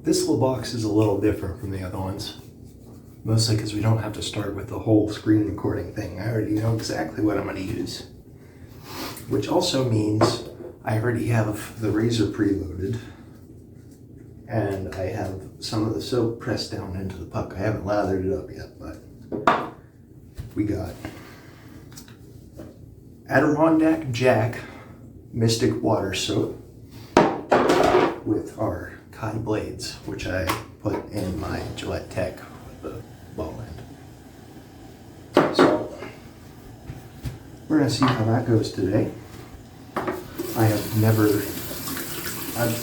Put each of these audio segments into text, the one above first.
This little box is a little different from the other ones. Mostly because we don't have to start with the whole screen recording thing. I already know exactly what I'm going to use. Which also means I already have the razor preloaded. And I have some of the soap pressed down into the puck. I haven't lathered it up yet, but we got Adirondack Jack Mystic Water Soap with our Cajun Blades, which I put in my Gillette Tech with the ball end. So we're gonna see how that goes today. I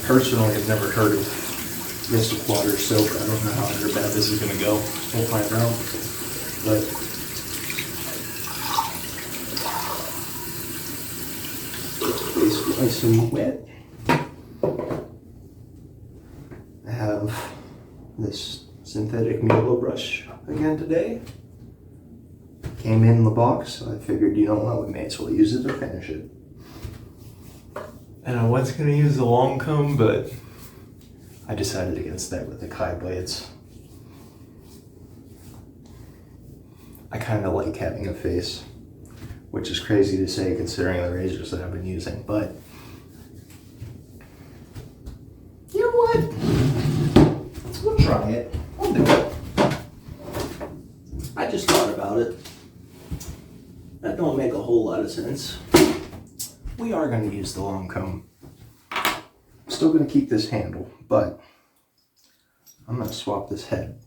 personally have never heard of Mystic Water Soap. I don't know how bad this is gonna go. We'll find out. But it's nice and wet. I have this synthetic Milo brush again today. Came in the box, so I figured, you know what, we may as well use it to finish it. And I was going to use the long comb, but I decided against that with the Cajun Blades. I kind of like having a face, which is crazy to say considering the razors that I've been using, but you know what? We'll try it. I'll do it. I just thought about it. That don't make a whole lot of sense. We are going to use the long comb. I'm still going to keep this handle, but I'm going to swap this head.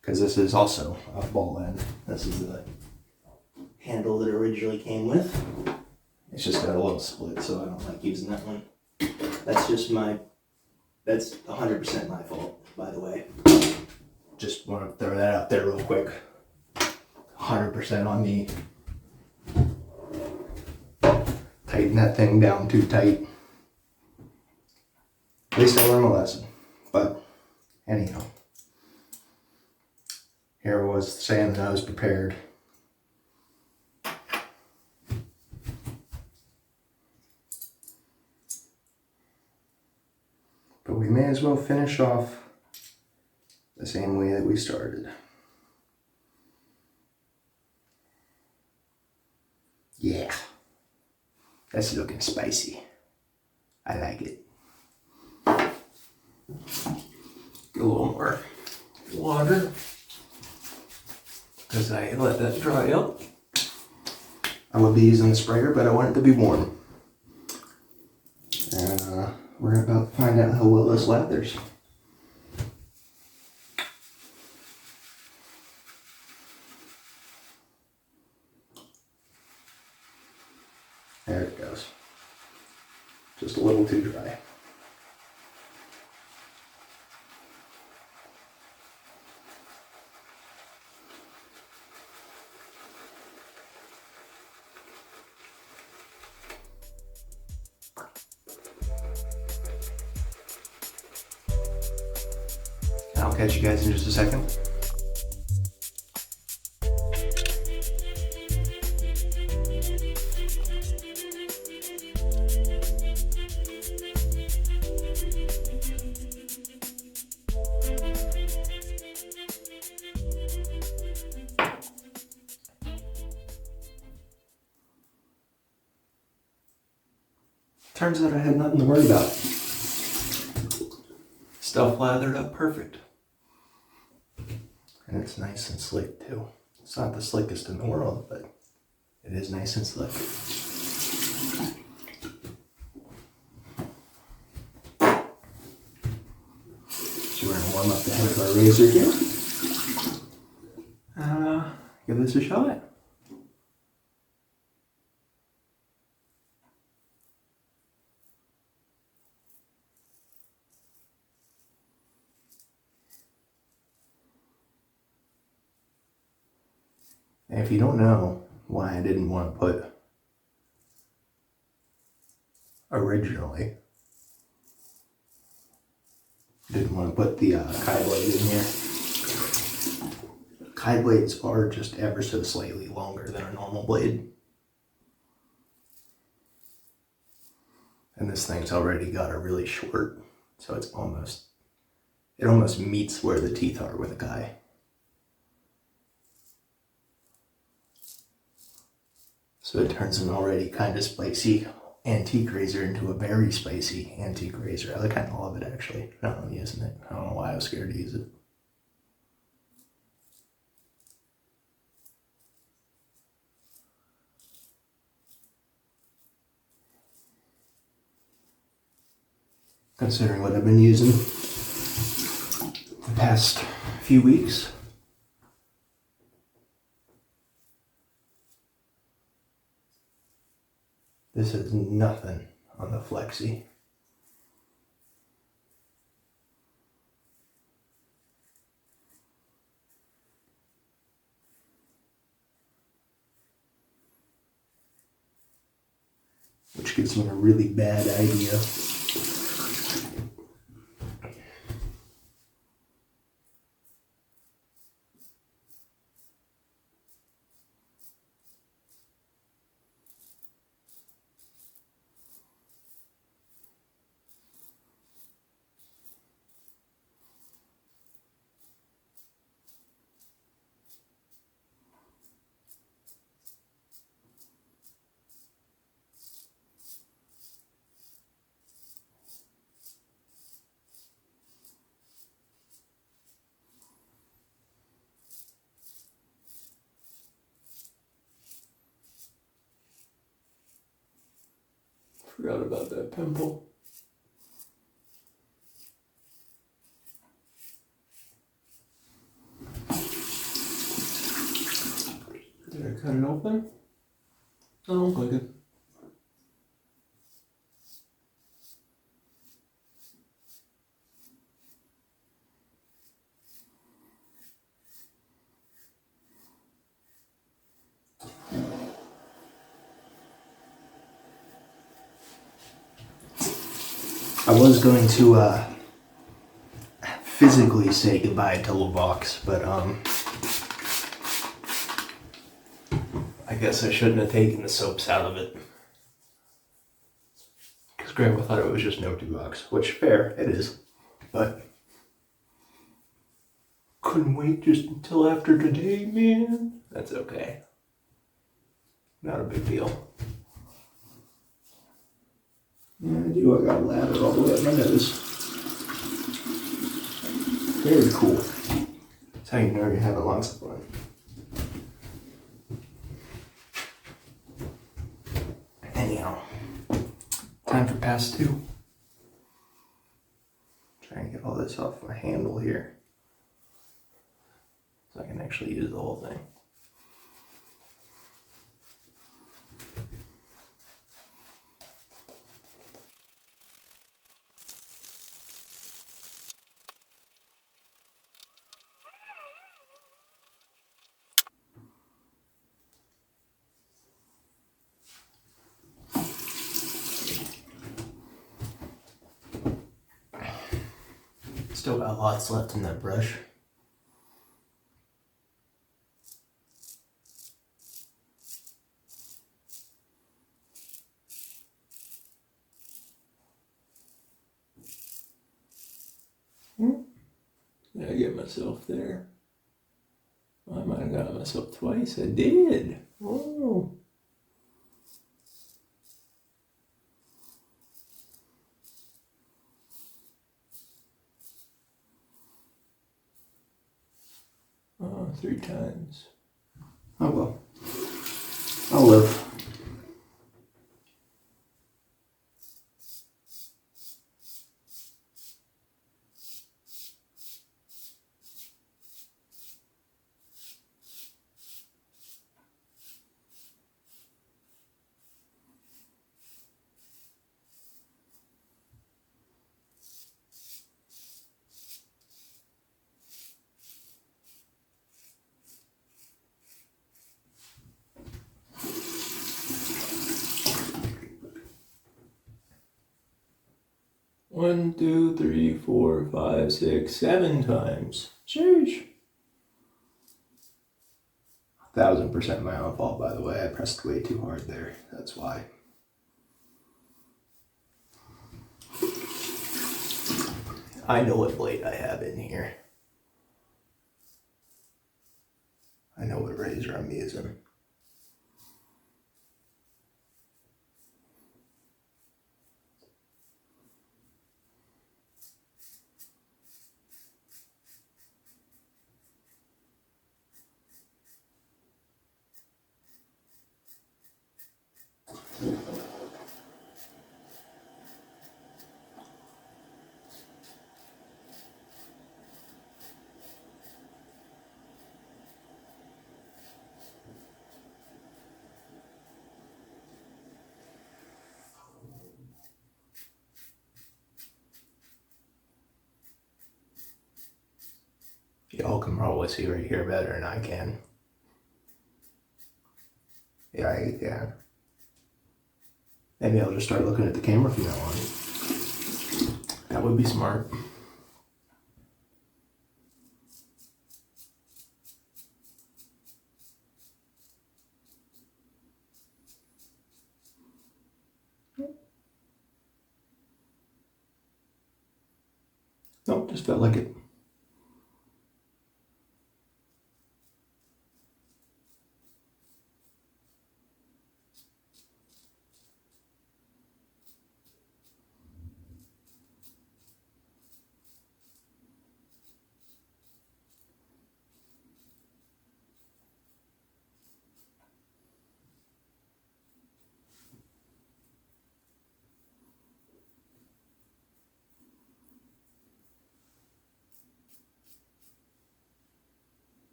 Because this is also a ball end. This is the handle that it originally came with. It's just got a little split, so I don't like using that one. That's 100% my fault, by the way. Just want to throw that out there real quick. 100% on me. Tighten that thing down too tight. At least I learned my lesson. But anyhow, here I was saying that I was prepared. But we may as well finish off the same way that we started. Yeah, that's looking spicy. I like it. Get a little more water because I let that dry up. I would be using the sprayer, but I want it to be warm. And we're about to find out how well this lathers. There it goes. Just a little too dry. I'll catch you guys in just a second. Turns out I had nothing to worry about. Stuff lathered up perfect. And it's nice and slick too. It's not the slickest in the world, but it is nice and slick. So we're gonna warm up the head of our razor here. Give this a shot. And if you don't know why I didn't want to put originally, didn't want to put the Cajun Blade in here. Cajun Blades are just ever so slightly longer than a normal blade. And this thing's already got a really short, so it almost meets where the teeth are with a guy. So it turns an already kind of spicy antique razor into a very spicy antique razor. I kind of love it, actually. I don't know, I'm using it. I don't know why I was scared to use it. Considering what I've been using the past few weeks. This is nothing on the flexi. Which gives me a really bad idea. Forgot about that pimple. Did I cut it open? I don't like it. I was going to physically say goodbye to Lavox, but I guess I shouldn't have taken the soaps out of it. Because Grandma thought it was just no $2, which fair, it is. But couldn't wait just until after today, man. That's okay. Not a big deal. Yeah, I do. I got a ladder all the way up my nose. Very cool. That's how you know you're having lots of fun. Anyhow, time for pass 2. Trying to get all this off my handle here so I can actually use the whole thing. Still got lots left in that brush. Did I get myself there? I might have got myself twice. I did. Oh. Oh, 3 times. Oh well. I'll live. One, 2, 3, 4, 5, 6, 7 times. Sheesh. 1000% my own fault, by the way. I pressed way too hard there. That's why. I know what blade I have in here. I know what razor I'm using. Y'all can probably see right here better than I can. Yeah, you can. Maybe I'll just start looking at the camera from now on. That would be smart. Nope, just felt like it.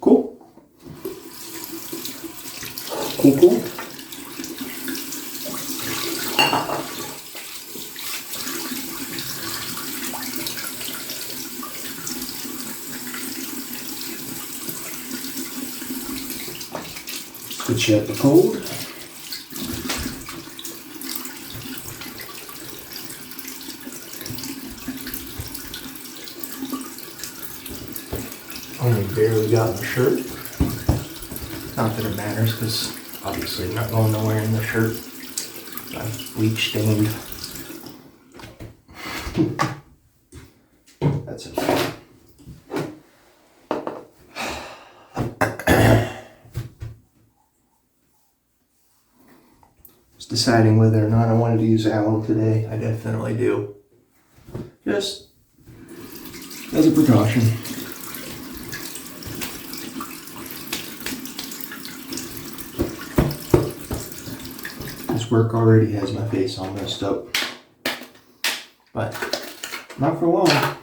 Cool. Cool. Switch out the cold. Only barely got in the shirt. Not that it matters, because obviously I'm not going nowhere in the shirt. I'm bleach stained. That's it. Just deciding whether or not I wanted to use alum today. I definitely do. Just as a precaution. This work already has my face all messed up. But not for long.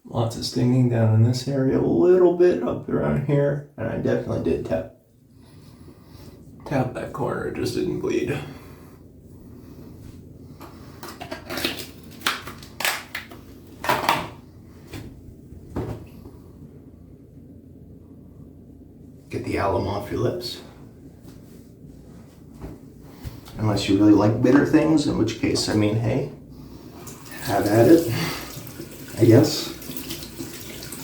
Lots of stinging down in this area, a little bit up around here, and I definitely did tap that corner, it just didn't bleed. Get the alum off your lips. Unless you really like bitter things, in which case, I mean, hey, have at it, I guess.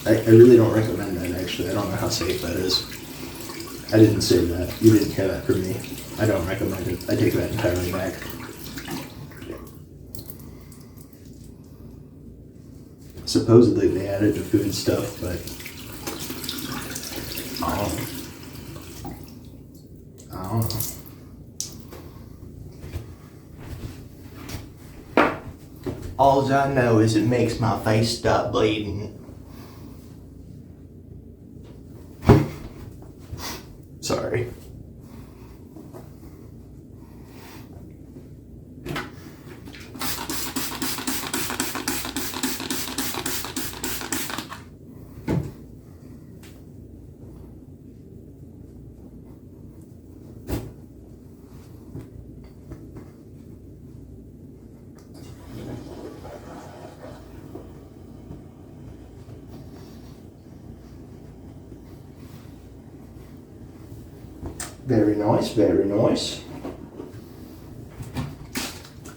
I really don't recommend that, actually. I don't know how safe that is. I didn't say that. You didn't hear that from me. I don't recommend it. I take that entirely back. Supposedly they add it to food stuff, but I don't know. All I know is it makes my face stop bleeding. Sorry. Very nice, very nice.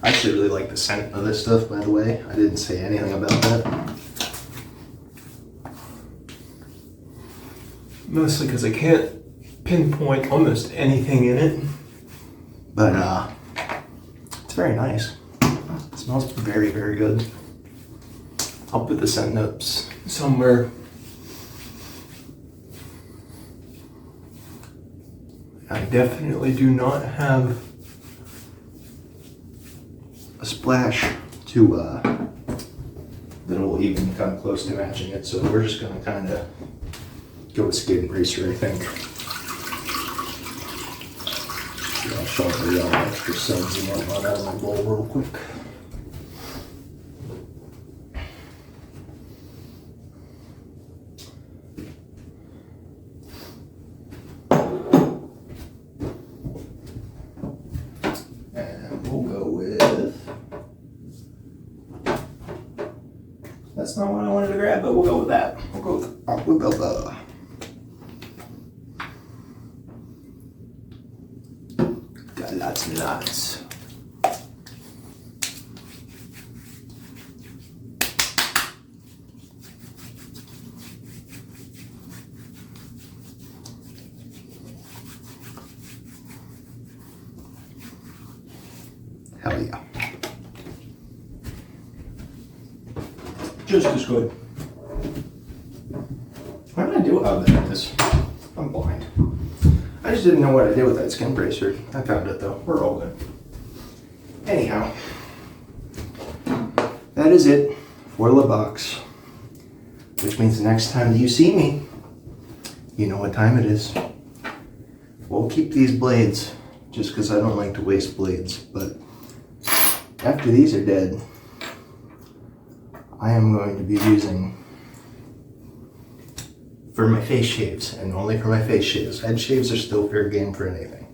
I actually really like the scent of this stuff, by the way. I didn't say anything about that. Mostly because I can't pinpoint almost anything in it. But it's very nice. It smells very, very good. I'll put the scent notes somewhere. I definitely do not have a splash to that'll even come close to matching it, so we're just gonna kind of go with Skin Bracer, I think. Yeah, I'll shuffle all the extra suds and whatnot out of my bowl real quick. That's not what I wanted to grab, but we'll go with that. We'll go with Aquabella. Got lots and lots. Hell yeah. Just as good. What did I do about this? I'm blind. I just didn't know what I did with that Skin Bracer. I found it though. We're all good. Anyhow, that is it for the box. Which means the next time that you see me, you know what time it is. We'll keep these blades just because I don't like to waste blades. But after these are dead, I am going to be using for my face shaves, and only for my face shaves. Head shaves are still fair game for anything.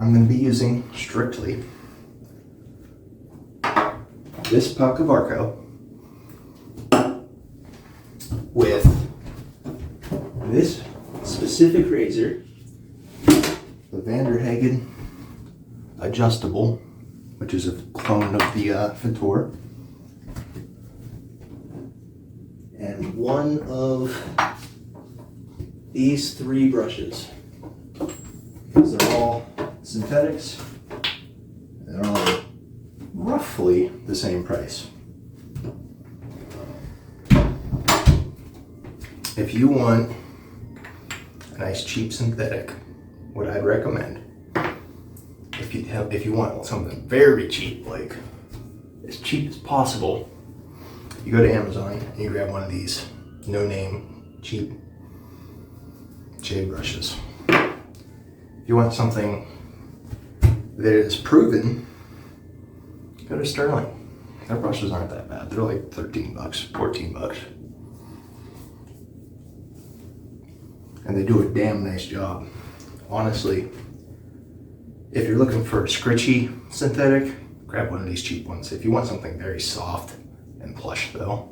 I'm going to be using strictly this puck of Arco with this specific razor, the Vanderhagen adjustable, which is a clone of the Fatour. And one of these three brushes. Because they're all synthetics. They're all roughly the same price. If you want a nice cheap synthetic, what I'd recommend, if you want something very cheap, like as cheap as possible, you go to Amazon and you grab one of these no-name cheap shave brushes. If you want something that is proven, go to Sterling. Their brushes aren't that bad. They're like 13 bucks, 14 bucks. And they do a damn nice job. Honestly, if you're looking for a scritchy synthetic, grab one of these cheap ones. If you want something very soft and plush though,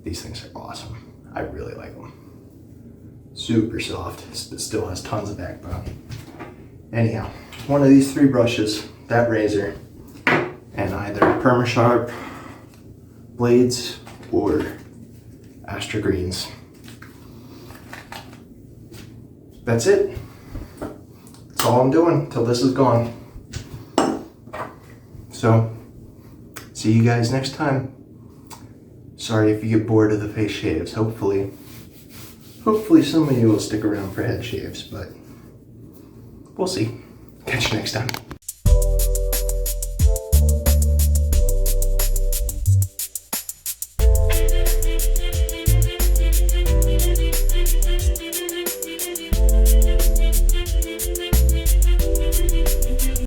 these things are awesome. I really like them. Super soft, it still has tons of backbone. Anyhow, one of these three brushes, that razor, and either Permasharp blades or Astra Greens. That's it. That's all I'm doing till this is gone. So, see you guys next time. Sorry if you get bored of the face shaves. Hopefully some of you will stick around for head shaves, but we'll see. Catch you next time.